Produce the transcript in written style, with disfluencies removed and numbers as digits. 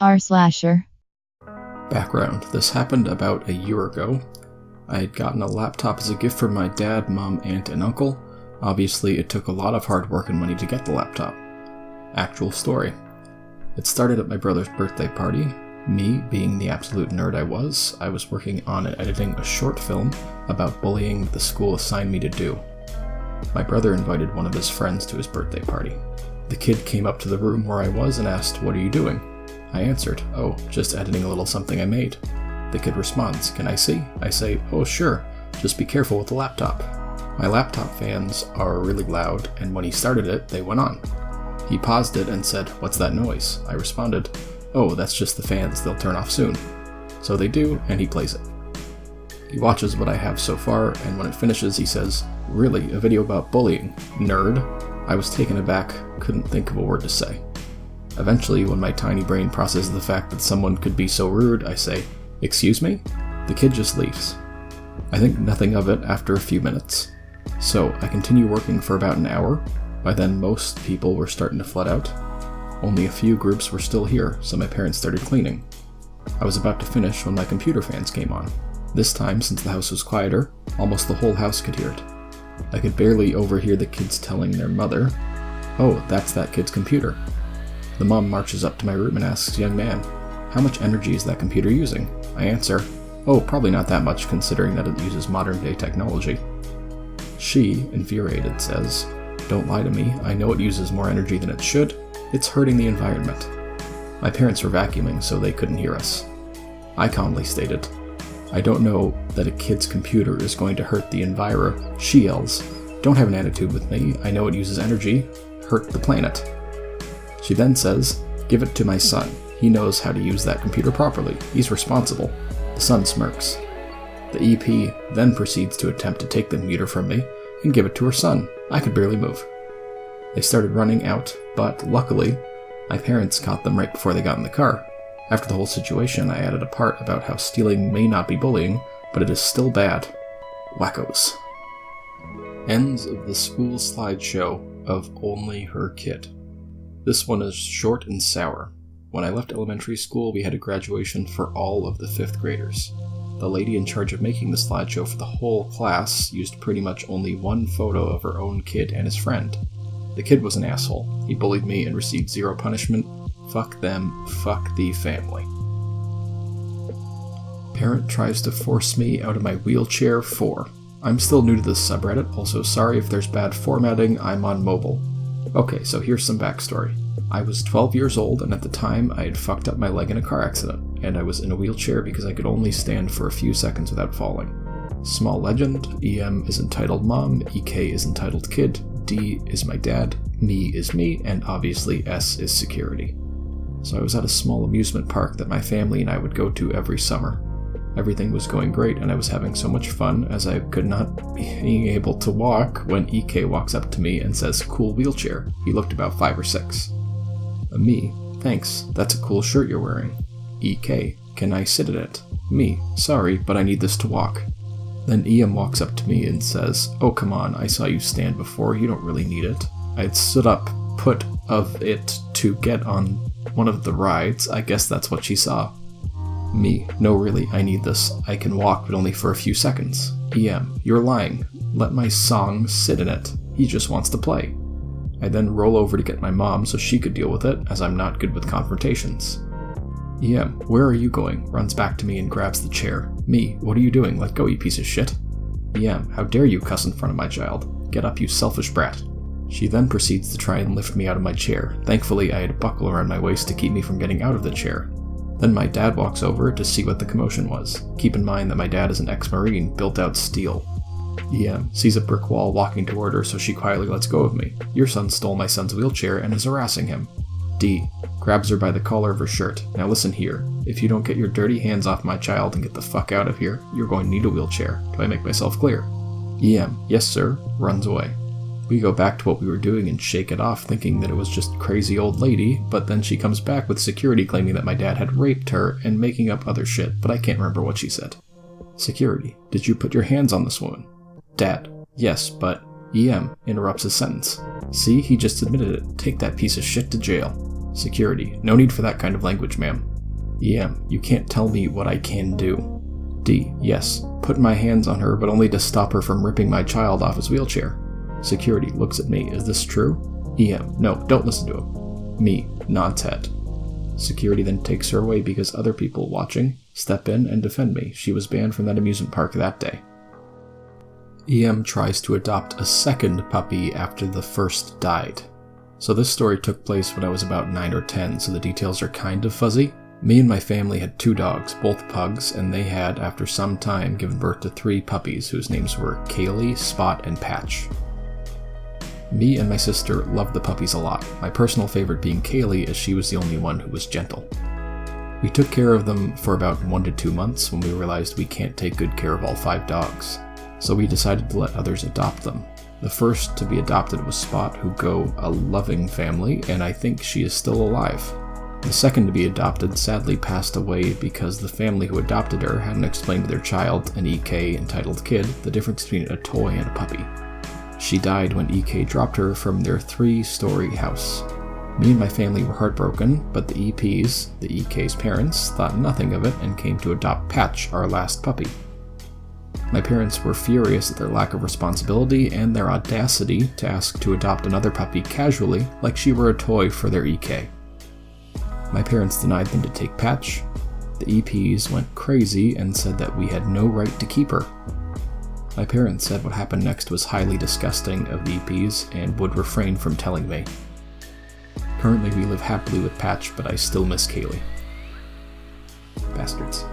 r/. Background. This happened about a year ago. I had gotten a laptop as a gift from my dad, mom, aunt, and uncle. Obviously, it took a lot of hard work and money to get the laptop. Actual story. It started at my brother's birthday party. Me, being the absolute nerd I was working on and editing a short film about bullying the school assigned me to do. My brother invited one of his friends to his birthday party. The kid came up to the room where I was and asked, "What are you doing?" I answered, "Oh, just editing a little something I made." The kid responds, "Can I see?" I say, "Oh, sure, just be careful with the laptop." My laptop fans are really loud, and when he started it, they went on. He paused it and said, "What's that noise?" I responded, "Oh, that's just the fans, they'll turn off soon." So they do, and he plays it. He watches what I have so far, and when it finishes, he says, "Really, a video about bullying? Nerd?" I was taken aback, couldn't think of a word to say. Eventually, when my tiny brain processes the fact that someone could be so rude, I say, "Excuse me?" The kid just leaves. I think nothing of it after a few minutes. So I continue working for about an hour. By then, most people were starting to flood out. Only a few groups were still here, so my parents started cleaning. I was about to finish when my computer fans came on. This time, since the house was quieter, almost the whole house could hear it. I could barely overhear the kids telling their mother, "Oh, that's that kid's computer." The mom marches up to my room and asks, "Young man, how much energy is that computer using?" I answer, "Oh, probably not that much considering that it uses modern day technology." She, infuriated, says, "Don't lie to me, I know it uses more energy than it should. It's hurting the environment." My parents were vacuuming, so they couldn't hear us. I calmly stated, "I don't know that a kid's computer is going to hurt the enviro." She yells, "Don't have an attitude with me, I know it uses energy. Hurt the planet." She then says, "Give it to my son. He knows how to use that computer properly. He's responsible." The son smirks. The EP then proceeds to attempt to take the computer from me and give it to her son. I could barely move. They started running out, but luckily, my parents caught them right before they got in the car. After the whole situation, I added a part about how stealing may not be bullying, but it is still bad. Wackos. Ends of the school slideshow of Only Her Kid. This one is short and sour. When I left elementary school, we had a graduation for all of the 5th graders. The lady in charge of making the slideshow for the whole class used pretty much only one photo of her own kid and his friend. The kid was an asshole. He bullied me and received 0 punishment. Fuck them, fuck the family. Parent tries to force me out of my wheelchair 4. I'm still new to this subreddit, also sorry if there's bad formatting, I'm on mobile. Okay, so here's some backstory. I was 12 years old, and at the time I had fucked up my leg in a car accident, and I was in a wheelchair because I could only stand for a few seconds without falling. Small legend, EM is entitled mom, EK is entitled kid, D is my dad, me is me, and obviously S is security. So I was at a small amusement park that my family and I would go to every summer. Everything was going great, and I was having so much fun as I could not be able to walk when EK walks up to me and says, "Cool wheelchair." He looked about 5 or 6. Me, "Thanks, that's a cool shirt you're wearing." EK, "Can I sit in it?" Me, "Sorry, but I need this to walk." Then EM walks up to me and says, "Oh come on, I saw you stand before, you don't really need it." I had stood up, put of it to get on one of the rides, I guess that's what she saw. Me, "No really, I need this. I can walk, but only for a few seconds." EM, "You're lying. Let my song sit in it. He just wants to play." I then roll over to get my mom so she could deal with it, as I'm not good with confrontations. EM, "Where are you going?" Runs back to me and grabs the chair. Me, "What are you doing? Let go, you piece of shit." EM, "How dare you cuss in front of my child? Get up, you selfish brat." She then proceeds to try and lift me out of my chair. Thankfully, I had a buckle around my waist to keep me from getting out of the chair. Then my dad walks over to see what the commotion was. Keep in mind that my dad is an ex-Marine, built out steel. EM, sees a brick wall walking toward her, so she quietly lets go of me. "Your son stole my son's wheelchair and is harassing him." D, grabs her by the collar of her shirt. "Now listen here. If you don't get your dirty hands off my child and get the fuck out of here, you're going to need a wheelchair. Do I make myself clear?" EM, "Yes sir," runs away. We go back to what we were doing and shake it off, thinking that it was just crazy old lady, but then she comes back with security claiming that my dad had raped her and making up other shit, but I can't remember what she said. Security, "Did you put your hands on this woman?" Dad, "Yes, but..." EM interrupts his sentence. "See, he just admitted it. Take that piece of shit to jail." Security, "No need for that kind of language, ma'am." EM, you can't tell me what I can do. D, yes, put my hands on her, but only to stop her from ripping my child off his wheelchair. Security looks at me, is this true? EM, no, don't listen to him. Me, nods head. Security then takes her away because other people watching step in and defend me. She was banned from that amusement park that day. EM tries to adopt a second puppy after the first died. So this story took place when I was about 9 or 10, so the details are kind of fuzzy. Me and my family had 2 dogs, both pugs, and they had, after some time, given birth to 3 puppies whose names were Kaylee, Spot, and Patch. Me and my sister loved the puppies a lot, my personal favorite being Kaylee as she was the only one who was gentle. We took care of them for about 1 to 2 months when we realized we can't take good care of all 5 dogs, so we decided to let others adopt them. The first to be adopted was Spot, who go a loving family, and I think she is still alive. The second to be adopted sadly passed away because the family who adopted her hadn't explained to their child, an EK entitled kid, the difference between a toy and a puppy. She died when EK dropped her from their 3-story house. Me and my family were heartbroken, but the EPs, the EK's parents, thought nothing of it and came to adopt Patch, our last puppy. My parents were furious at their lack of responsibility and their audacity to ask to adopt another puppy casually, like she were a toy for their EK. My parents denied them to take Patch. The EPs went crazy and said that we had no right to keep her. My parents said what happened next was highly disgusting of the EPs and would refrain from telling me. Currently we live happily with Patch, but I still miss Kaylee. Bastards.